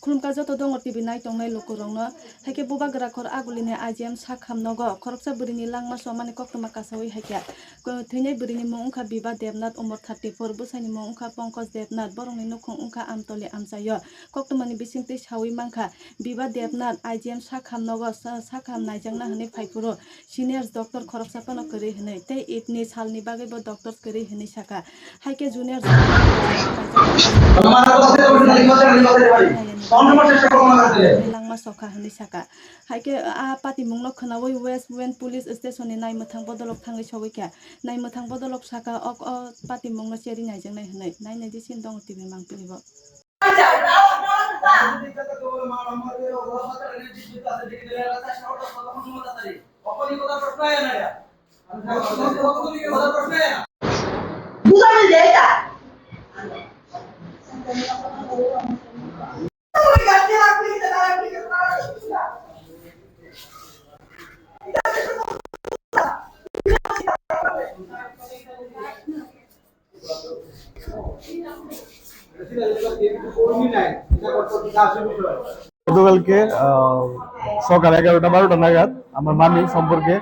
खुलुमका जत दङ टिभि नाय तंनाय लोकरंनो हाइके बुबा ग्राखर आगुलिने आइजेम साखामनगो खरकसा बुरिनि लांमा समाने कक्टमा कासावि हाइके थैनाय बुरिनि मुं उखा बिबा देबनाथ उमर 34 बुसाइनि मुं उखा पंकज देबनाथ बरंनि नखं उखा आमतले आमसायो कक्टमानि बिसिंति सावि मांखा बिबा देबनाथ आइजेम साखामनगो साखाम नायजांना हने फाइफुरो सिनियर्स डॉक्टर खरकसा पनो करि हने ते इतनि सालनि बागैबो डॉक्टर्स करि हने साका हाइके junior langma sokha hini saka haike a pati mungno khnawi west wen police station ni nai muthang bodolok thangai sogoi kya nai muthang bodolok saka ok pati mungno cheri nai jang nai hnai nai nai ji sin dong tv mang pilibo গতকালকে সকাল 11টা-12টা নাগাদ আমার মামি সম্পর্কে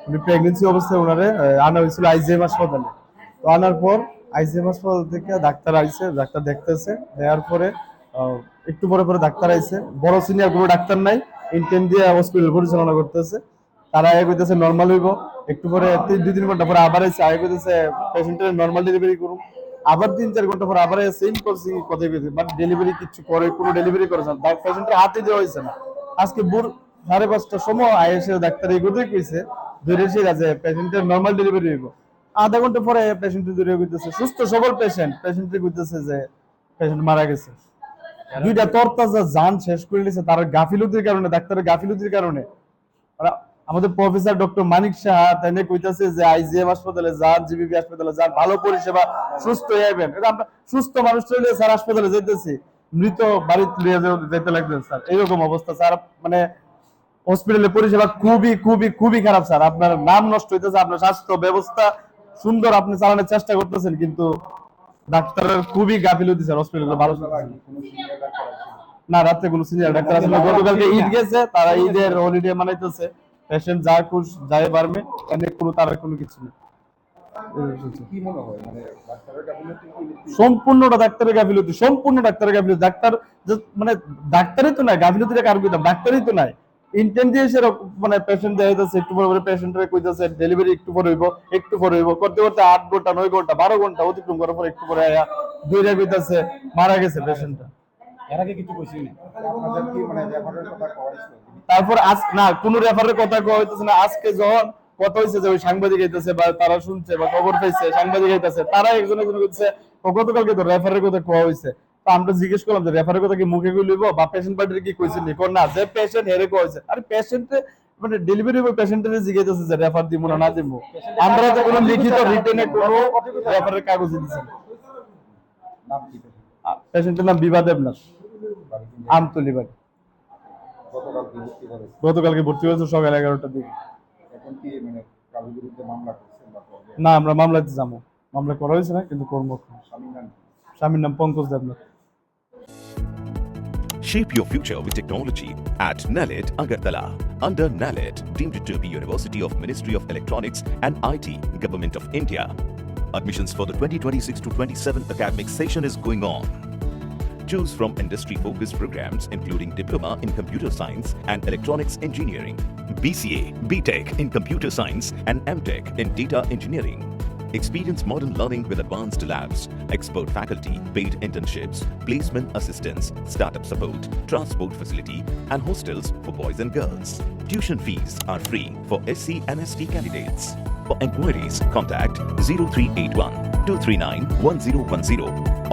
উনি pregnancy অবস্থায় ওনারে আনা হয়েছিল আইজিএম হাসপাতালে। তো আনার পর আইজিএম হাসপাতাল থেকে ডাক্তার আইছে, ডাক্তার দেখতেছে, দেওয়ার পরে একটু পরে পরে ডাক্তার আইছে, বড় সিনিয়র কোনো ডাক্তার নাই, ইন্টেন্ট দিয়ে হসপিটাল পরিচালনা করতেছে। তারা আগে কইতেছে নর্মাল হইব, একটু পরে 2-3 ঘন্টা পরে আবার আইছে, আগে কইতেছে পেশেন্টের নর্মাল ডেলিভারি করুন, আবার 3-4 ঘন্টা পর আবার সেম করছি কথাই কইছে, বাট ডেলিভারি কিছু করে কোনো ডেলিভারি করেছে না, পেশেন্টের হাতে দেওয়া হয়েছে না। আজকে ভোর 5:30টার সময় আইএসএ ডাক্তার এই কথাই কইছে ধরেছি যে পেশেন্টের নর্মাল ডেলিভারি হইব। আধা ঘন্টা পরে পেশেন্টের ধরে কইতেছে সুস্থ সবল পেশেন্টের কইতেছে যে পেশেন্ট মারা গেছে। দুইটা তরতাজা জান শেষ করে দিয়েছে তার গাফিলতির কারণে, ডাক্তারের গাফিলতির কারণে। আমাদের প্রফেসর ডক্টর মানিক সাহা তাইনে কইতাছে যে আইজিএম হাসপাতালে যান, জিবিপি হাসপাতালে যান, ভালো পরিষেবা, সুস্থ হইবেন। এটা আমরা সুস্থ মানুষ চলে স্যার হাসপাতালে যাইতেছি, মৃত বাড়িতে নিয়ে যেতে লাগবেন স্যার, এইরকম অবস্থা স্যার। মানে হসপিটালের পরিষেবা খুবই খুবই খুবই খারাপ স্যার। আপনার নাম নষ্ট হইতেছে, আপনার স্বাস্থ্য ব্যবস্থা সুন্দর আপনি চালানোর চেষ্টা করতেছেন, কিন্তু ডাক্তারের খুবই গাফিলতি স্যার। হসপিটালে ভালো না, রাতে কোনো সিনিয়র ডাক্তার আসলে গতকালকে ঈদ গেছে, তারা ঈদের হলিডে মানাইতেছে, পেশেন্ট যা খুশ যাই পারবে, এনে কোনো তার কোনো কিছু নেই। কি মনে হয় মানে ডাক্তারের গাফিলতি? সম্পূর্ণটা ডাক্তারের গাফিলতি, সম্পূর্ণ ডাক্তারের গাফিলতি। ডাক্তার মানে ডাক্তারই তো নাই, গাফিলতিটা কার কইতাম, ডাক্তারই তো নাই। ইন্টেন্ট দিয়ে সে মানে পেশেন্ট দেয়া যাচ্ছে, একটু পরে পরে পেশেন্টের কইতাছে ডেলিভারি একটু পরে হইব, একটু পরে হইব, করতে করতে 8 ঘন্টা 9 ঘন্টা 12 ঘন্টা অতিক্রম করার পর একটু পরে আয়া দুইটা কইতাছে মারা গেছে পেশেন্টটা। এর আগে কিছু কইছি না আপনাদের কি মানে রেফারের কথা কইছিল? তারপর আজ না কোনো রেফারের কথা কওয়া হইতেছে না। আজকে যখন কথা হইছে যে ওই সাংবাদিক আইতাছে বা তারা শুনছে বা খবর পাইছে সাংবাদিক আইতাছে, তারা একজন একজন কইতেছে গতকালকে তো রেফারের কথা কোয়া হইছে। তো আমরা জিজ্ঞেস করলাম যে রেফারের কথা কি মুখে কই লইব বা পেশেন্ট পার্টির কি কইছিলি? কোন না, যে পেশেন্ট হেরে কোয়া হইছে। আরে পেশেন্টে মানে ডেলিভারি বয় পেশেন্টের জিজ্ঞাসাছে যে রেফার দিব না দিব। আমরা তো কোনো লিখিত রিটেনে কোনো রেফারের কাগজ দিছি না। নাম কি? পেশেন্টের নাম বিভা দেবনাথ, আমতলি বাড়ি। গতকালকে ভর্তি হয়েছে সকাল 11টার দিকে। এখন কি মানে কারোর বিরুদ্ধে মামলা করছেন বা করবেন? না, আমরা মামলাতে যাবো, মামলা করা হয়েছে না, কিন্তু কর্ম স্বামীর নাম Pankaj Debnath. Shape your future with technology at NALET Agartala. Under NALET, deemed to be University of Ministry of Electronics and IT, Government of India. Admissions for the 2026-27 academic session is going on. Choose from industry-focused programs including Diploma in Computer Science and Electronics Engineering, BCA, BTech in Computer Science and MTech in Data Engineering. Experience modern learning with advanced labs, expert faculty, paid internships, placement assistance, startup support, transport facility, and hostels for boys and girls. Tuition fees are free for SC and ST candidates. For enquiries, contact 0381 239 1010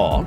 or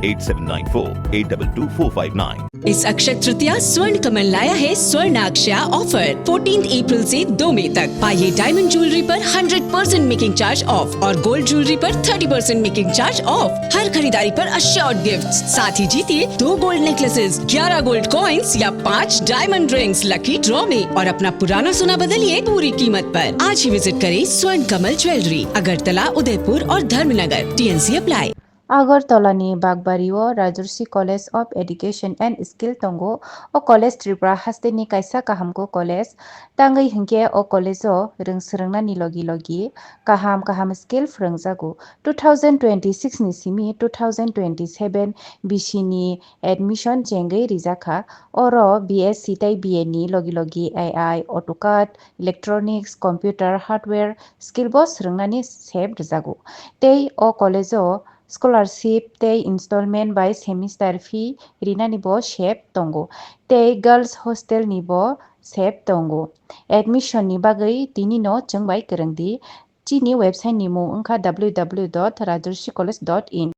8794-822-459। इस अक्षय तृतीया स्वर्ण कमल लाया है स्वर्णाक्षया offer 14 अप्रैल से 2 मई तक। पाइए diamond jewellery पर 100% making charge of और gold jewellery पर 30% मेकिंग चार्ज ऑफ। हर खरीदारी पर अश्योर्ड गिफ्ट्स, साथ ही जीतिए 2 गोल्ड नेकलेसेस, 11 गोल्ड कॉइन्स या 5 डायमंड रिंग्स लकी ड्रॉ में और अपना पुराना सोना बदलिए पूरी कीमत पर। आज ही विजिट करें स्वर्ण कमल ज्वेलरी, अगरतला, उदयपुर और Dharmanagar. TNC apply. Agartala ni Bagbario Rajarsi College of Education and Skill tongo o college Tripura haste ni kaisa kahamko college tangai hingke o college o rungsrungna ni logi kaham skill frungjago 2026 ni simi 2027 BC ni admission jengai rijaka oro BSc tai BA ni logi AI AutoCAD electronics computer hardware skill bo srungnani sep rijago tei o college o scholarship tei installment by semester fee rinani bo sep tongo tei girls hostel ni bo sep tongo admission ni bagui tini no chungbai kwrwngdi chini website ni mung wngkha www.rajarsicollege.in